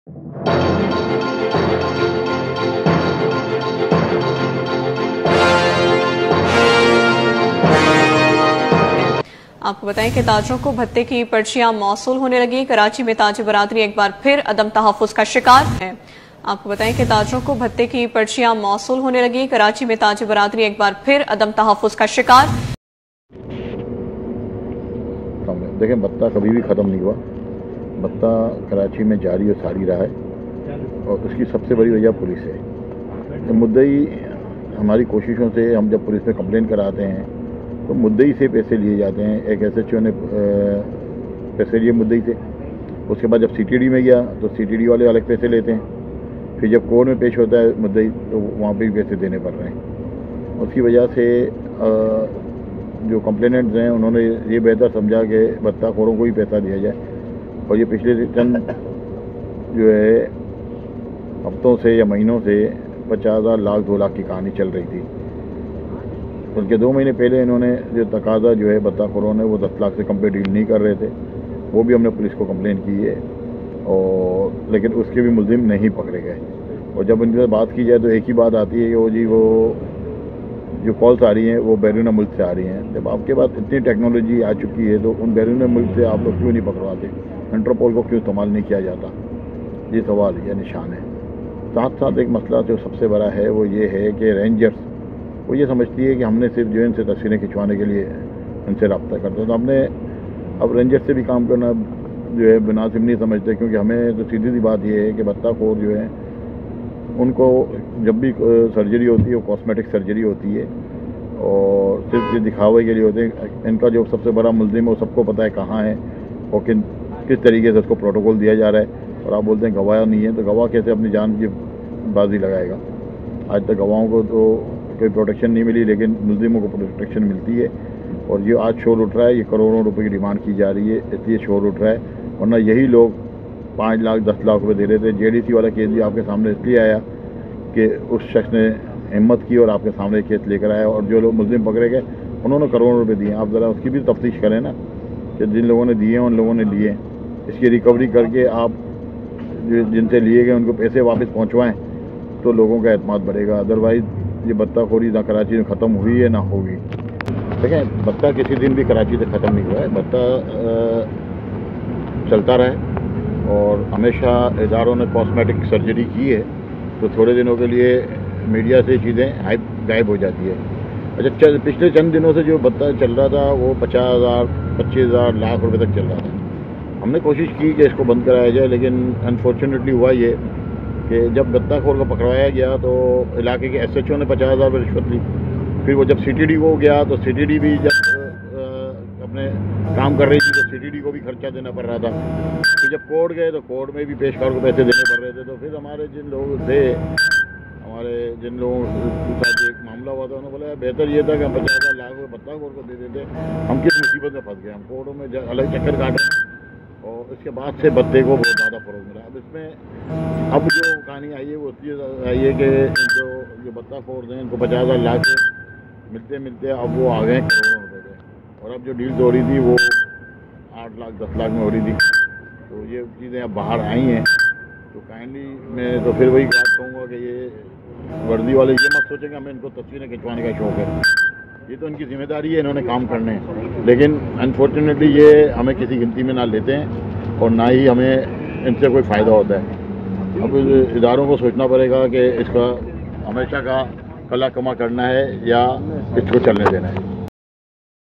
آپ کو بتائیں کہ تاجروں کو بھتے کی پرچیاں موصول ہونے لگی۔ کراچی میں تاجر برادری ایک بار پھر عدم تحفظ کا شکار ہے۔ آپ کو بتائیں کہ تاجروں کو بھتے کی پرچیاں موصول ہونے لگی۔ کراچی میں تاجر برادری ایک بار پھر عدم تحفظ کا شکار۔ دیکھیں، بھتہ کبھی بھی ختم نہیں ہوا۔ بھتہ کراچی میں جاری اور ساری رہا ہے، اور اس کی سب سے بڑی وجہ پولیس ہے۔ مدعی ہماری کوششوں سے، ہم جب پولیس میں کمپلین کراتے ہیں تو مدعی سے پیسے لیے جاتے ہیں۔ ایک ایس ایچ او نے پیسے لیے مدعی سے، اس کے بعد جب سی ٹی ڈی میں گیا تو سی ٹی ڈی والے الگ پیسے لیتے ہیں، پھر جب کورٹ میں پیش ہوتا ہے مدعی تو وہاں پہ بھی پیسے دینے پڑ رہے ہیں۔ اس کی وجہ سے جو کمپلیننٹس ہیں انہوں نے یہ بہتر سمجھا کہ بھتہ خوروں کو ہی پیسہ دیا جائے، اور یہ پچھلے چند جو ہے ہفتوں سے یا مہینوں سے 50,000 لاکھ 2 لاکھ کی کہانی چل رہی تھی۔ بلکہ 2 مہینے پہلے انہوں نے جو تقاضا جو ہے بھتہ خوروں نے وہ 10 لاکھ سے کم پہ ڈیل نہیں کر رہے تھے، وہ بھی ہم نے پولیس کو کمپلین کی ہے، اور لیکن اس کے بھی ملزم نہیں پکڑے گئے۔ اور جب ان سے بات کی جائے تو ایک ہی بات آتی ہے کہ وہ جی وہ جو کالس آ رہی ہیں وہ بیرون ملک سے آ رہی ہیں۔ جب آپ کے پاس اتنی ٹیکنالوجی آ چکی ہے تو ان بیرون ملک سے آپ لوگ کیوں نہیں پکڑواتے؟ انٹرپول کو کیوں استعمال نہیں کیا جاتا؟ یہ سوال یہ نشان ہے۔ ساتھ ساتھ ایک مسئلہ جو سب سے بڑا ہے وہ یہ ہے کہ رینجرز وہ یہ سمجھتی ہے کہ ہم نے صرف جو ان سے تصویریں کھنچوانے کے لیے ان سے رابطہ کرتے ہیں، تو ہم نے اب رینجرز سے بھی کام کرنا جو ہے مناسب نہیں سمجھتے، کیونکہ ہمیں تو سیدھی سی بات یہ ہے کہ بھتہ خور جو ہے ان کو جب بھی سرجری ہوتی ہے وہ کاسمیٹک سرجری ہوتی ہے، اور صرف یہ دکھاوے کے لیے ہوتے ہیں۔ ان کا جو سب سے بڑا ملزم ہے وہ سب کو پتہ ہے کہاں ہے اور کس طریقے سے اس کو پروٹوکول دیا جا رہا ہے، اور آپ بولتے ہیں گواہ نہیں ہے، تو گواہ کیسے اپنی جان کی بازی لگائے گا؟ آج تک گواہوں کو تو کوئی پروٹیکشن نہیں ملی، لیکن ملزموں کو پروٹیکشن ملتی ہے، اور یہ آج شور اٹھ رہا ہے، یہ کروڑوں روپے کی ڈیمانڈ کی جا رہی ہے، اس لیے شور اٹھ رہا ہے۔ ورنہ یہی لوگ 5 لاکھ 10 لاکھ روپے دے رہے تھے۔ جے ڈی سی والا کیس بھی آپ کے سامنے اس لیے آیا کہ اس شخص نے ہمت کی اور آپ کے سامنے کیس لے کر آیا، اور جو لوگ ملزم پکڑے گئے انہوں نے کروڑوں روپے دیے۔ آپ ذرا اس کی بھی تفتیش کریں نا کہ جن لوگوں نے دیے ہیں ان لوگوں نے لیے، اس کی ریکوری کر کے آپ جن سے لیے گئے ان کو پیسے واپس پہنچوائیں تو لوگوں کا اعتماد بڑھے گا۔ ادروائز یہ بھتہ خوری نہ کراچی میں ختم ہوئی ہے نہ ہوگی۔ دیکھیں، بھتہ کسی دن بھی کراچی سے ختم نہیں ہوا ہے، بھتہ چلتا رہے، اور ہمیشہ اداروں نے کاسمیٹک سرجری کی ہے تو تھوڑے دنوں کے لیے میڈیا سے چیزیں غائب ہو جاتی ہے۔ اچھا، پچھلے چند دنوں سے جو بھتہ چل رہا تھا وہ 50,000 25,000 لاکھ روپے تک چل رہا تھا۔ ہم نے کوشش کی کہ اس کو بند کرایا جائے، لیکن انفارچونیٹلی ہوا یہ کہ جب بھتہ خور کو پکڑوایا گیا تو علاقے کے ایس ایچ او نے 50,000 روپے رشوت لی۔ پھر وہ جب سی ٹی ڈی کو گیا تو سی ٹی ڈی بھی جب اپنے کام کر رہی تھی تو سی ٹی ڈی کو بھی خرچہ دینا پڑ رہا تھا۔ پھر جب کورٹ گئے تو کورٹ میں بھی پیشکار کو پیسے دینے پڑ رہے تھے۔ تو پھر ہمارے جن لوگوں کے ساتھ ایک معاملہ ہوا تھا انہوں نے بولا بہتر یہ تھا کہ ہم 50,000 لاکھ روپے بھتہ خور کو دے دیتے، ہم کس مصیبت میں پھنس گئے، ہم کورٹوں میں الگ چکر کاٹ رہے ہیں، اور اس کے بعد سے بھتے کو بہت زیادہ فروغ ملا۔ اب اس میں اب جو کہانی آئی ہے وہ اس لیے آئی ہے کہ جو بھتہ خور ہیں ان کو 50,000 لاکھ ملتے اب وہ آ گئے ہیں کروڑوں روپے پہ، اور اب جو ڈیل ہو رہی تھی وہ 8 لاکھ 10 لاکھ میں ہو رہی تھی، تو یہ چیزیں اب باہر آئی ہیں۔ تو کائنڈلی میں تو پھر وہی بات کہوں گا کہ یہ وردی والے یہ مت سوچیں کہ ہمیں ان کو تصویریں کھنچوانے کا شوق ہے، یہ تو ان کی ذمہ داری ہے، انہوں نے کام کرنے ہیں، لیکن انفارچونیٹلی یہ ہمیں کسی گنتی میں نہ لیتے ہیں اور نہ ہی ہمیں ان سے کوئی فائدہ ہوتا ہے۔ اب اداروں کو سوچنا پڑے گا کہ اس کا ہمیشہ کا کلا کما کرنا ہے یا اس کو چلنے دینا ہے۔